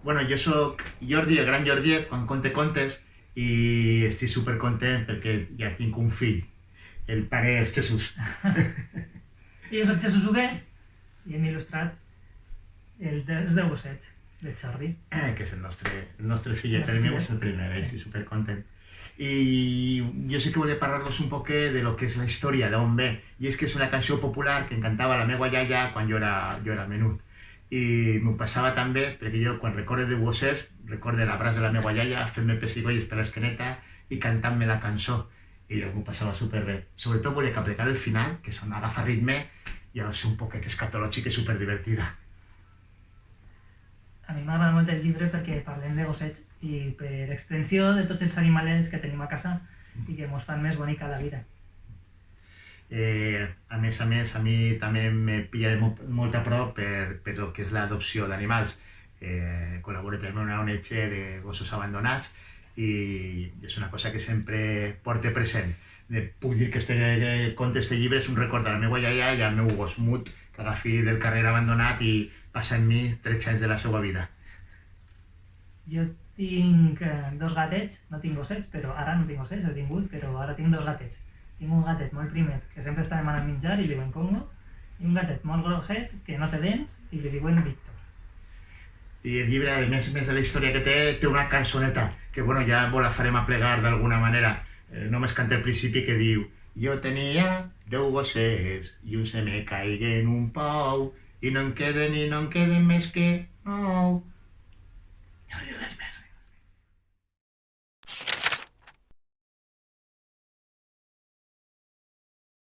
Bueno, jo sóc Jordi, el gran Jordiet, quan conte contes, i estic supercontent perquè ja tinc un fill. El pare és Jesús. I jo soc Jesús Huguet i hem il·lustrat els 10 gossets de Jordi. Que és el nostre fillet, el meu és el primer, estic supercontent. I jo sí que volia parlar-vos un poc de lo que és la història, d'on ve. I és que és una cançó popular que encantava la meva iaia quan jo era menut. I m'ho passava també perquè jo quan recorde de gossets recorde l'abraç de la meva iaia fent-me pessigolles per l'esqueneta i cantant-me la cançó. I jo m'ho passava superbé. Sobretot volia que aplicar el final, que són agafa ritme i ha de ser un poquet escatològic i superdivertida. A mi m'agrada molt el llibre perquè parlem de gossets i per extensió de tots els animalets que tenim a casa i que ens fan més bonica la vida. A més, a mi també me pilla de molt a prop per el que és l'adopció d'animals. Col·laboro també en una ONG de gossos abandonats i és una cosa que sempre porte present. Puc dir que este conte, este llibre, és un record de la meva iaia i el meu gos Mut, que agafi del carrer abandonat i passa amb mi 13 anys de la seva vida. Jo tinc 2 gatets, no tinc gossets, però ara no tinc gossets, he tingut, però ara tinc 2 gatets. Tinc un gatet molt primet, que sempre està demanant menjar i li diuen Congo, i un gatet molt grosset, que no té dents, i li diuen Víctor. I el llibre, a més de la història que té una cançoneta, que bueno, ja la farem a plegar d'alguna manera. Només canta el principi que diu jo tenia 10 gossets i un se me caigué en un pou i no en queden més que 9.